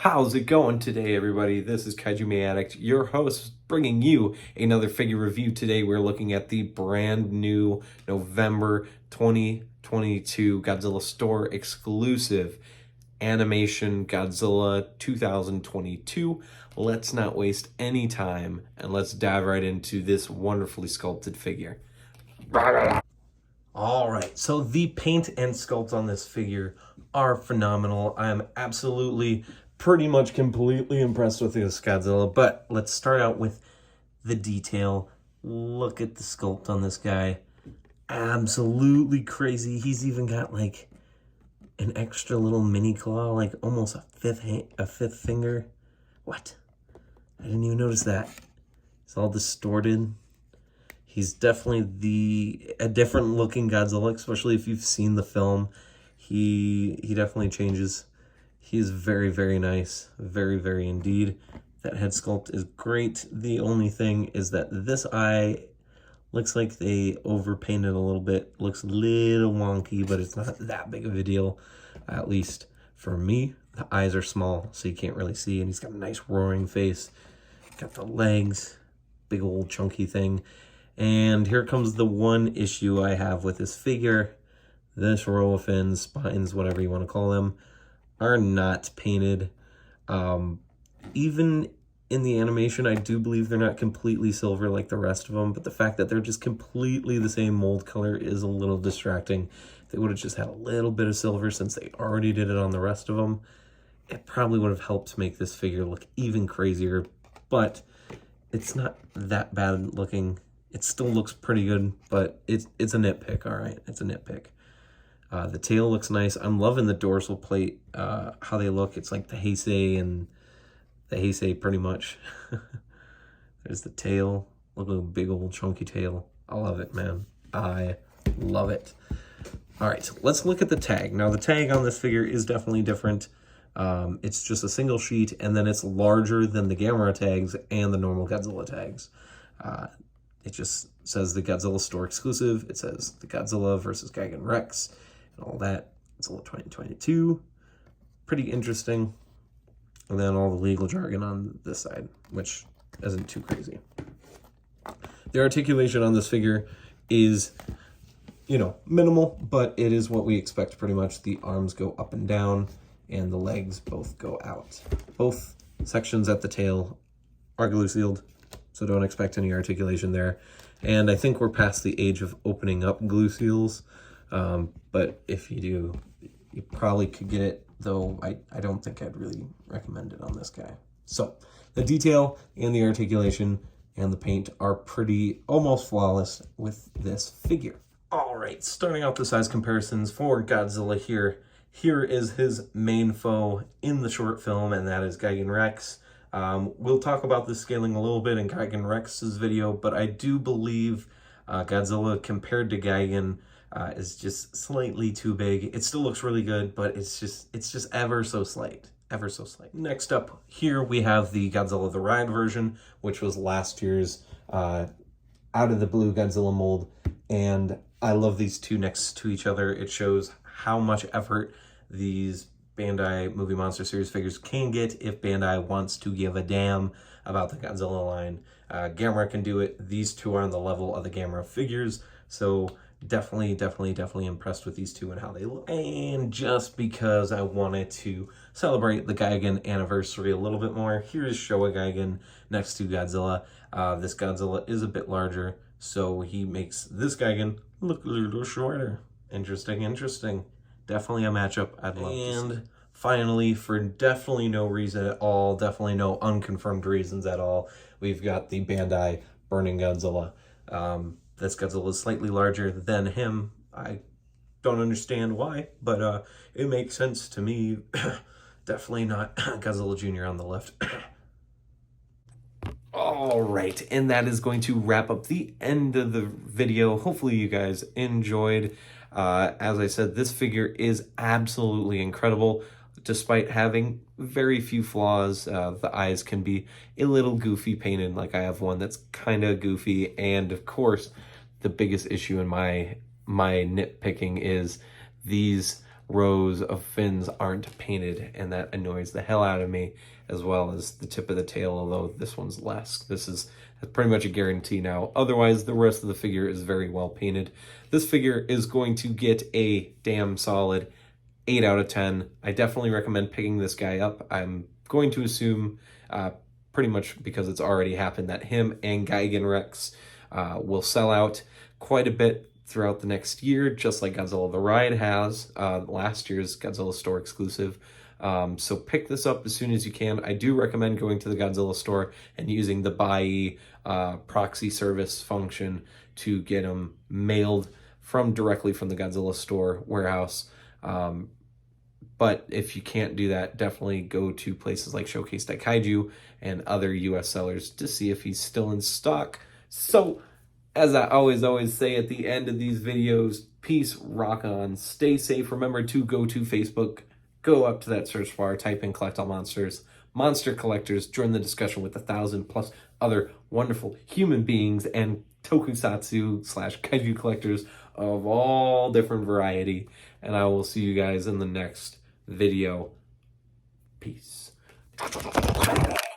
How's it going today, everybody? This is Kaiju Addict, your host, bringing you another figure review. Today, we're looking at the brand new November 2022 Godzilla store exclusive animation Godzilla 2022. Let's not waste any time and let's dive right into this wonderfully sculpted figure. All right, so the paint and sculpt on this figure are phenomenal. I am absolutely pretty much completely impressed with this Godzilla, but let's start out with the detail. Look at the sculpt on this guy. Absolutely crazy. He's even got like an extra little mini claw, like almost a fifth finger. What? I didn't even notice that. It's all distorted. He's definitely a different looking Godzilla, especially if you've seen the film. He definitely changes. He is very, very nice. Very, very indeed. That head sculpt is great. The only thing is that this eye looks like they overpainted a little bit. Looks a little wonky, but it's not that big of a deal, at least for me. The eyes are small, so you can't really see, and he's got a nice roaring face. Got the legs, big old chunky thing. And here comes the one issue I have with this figure. This row of fins, spines, whatever you want to call them, are not painted. Even in the animation, I do believe they're not completely silver like the rest of them, but the fact that they're just completely the same mold color is a little distracting. If they would have just had a little bit of silver, since they already did it on the rest of them, it probably would have helped make this figure look even crazier, but it's not that bad looking. It still looks pretty good, but it's a nitpick, all right? It's a nitpick. The tail looks nice. I'm loving the dorsal plate, how they look. It's like the Heisei and the Heisei pretty much. There's the tail. Look at the big old chunky tail. I love it, man. I love it. All right, so let's look at the tag. Now, the tag on this figure is definitely different. It's just a single sheet, and then it's larger than the Gamertags and the normal Godzilla tags. It just says the Godzilla store exclusive. It says the Godzilla versus Gigan Rex and all that. It's all 2022. Pretty interesting. And then all the legal jargon on this side, which isn't too crazy. The articulation on this figure is, minimal, but it is what we expect pretty much. The arms go up and down, and the legs both go out. Both sections at the tail are glue sealed, so don't expect any articulation there. And I think we're past the age of opening up glue seals, but if you do, you probably could get it, though I don't think I'd really recommend it on this guy. So the detail and the articulation and the paint are pretty almost flawless with this figure. All right, starting out the size comparisons for Godzilla here. Here is his main foe in the short film, and that is Gigan Rex. We'll talk about the scaling a little bit in Gigan Rex's video, but I do believe Godzilla compared to Gigan is just slightly too big. It still looks really good, but it's just ever so slight. Ever so slight. Next up here we have the Godzilla the Ride version, which was last year's out of the blue Godzilla mold, and I love these two next to each other. It shows how much effort these Bandai Movie Monster Series figures can get if Bandai wants to give a damn about the Godzilla line. Gamera can do it. These two are on the level of the Gamera figures, so definitely impressed with these two and how they look. And just because I wanted to celebrate the Gigan anniversary a little bit more, here's Showa Gigan next to Godzilla. This Godzilla is a bit larger, so he makes this Gigan look a little shorter. Interesting. Definitely a matchup I'd love to see. And finally, for definitely no reason at all, definitely no unconfirmed reasons at all, we've got the Bandai Burning Godzilla. This Godzilla is slightly larger than him. I don't understand why, but it makes sense to me. Definitely not Godzilla Jr. on the left. All right, and that is going to wrap up the end of the video. Hopefully you guys enjoyed. As I said, this figure is absolutely incredible, despite having very few flaws. The eyes can be a little goofy painted, like I have one that's kind of goofy, and of course, the biggest issue in my nitpicking is these rows of fins aren't painted, and that annoys the hell out of me, as well as the tip of the tail, although this one's less. This is pretty much a guarantee now. Otherwise, the rest of the figure is very well painted. This figure is going to get a damn solid 8 out of 10. I definitely recommend picking this guy up. I'm going to assume, pretty much because it's already happened, that him and Gigan Rex will sell out quite a bit throughout the next year, just like Godzilla the Ride has, last year's Godzilla store exclusive. So pick this up as soon as you can. I do recommend going to the Godzilla store and using the buy proxy service function to get them mailed directly from the Godzilla store warehouse. But if you can't do that, definitely go to places like Showcase Kaiju and other US sellers to see if he's still in stock. So, as I always say at the end of these videos, peace, rock on, stay safe. Remember to go to Facebook, go up to that search bar, type in Collect All Monsters, Monster Collectors, join the discussion with 1,000+ other wonderful human beings and tokusatsu/kaiju collectors of all different variety. And I will see you guys in the next video. Peace.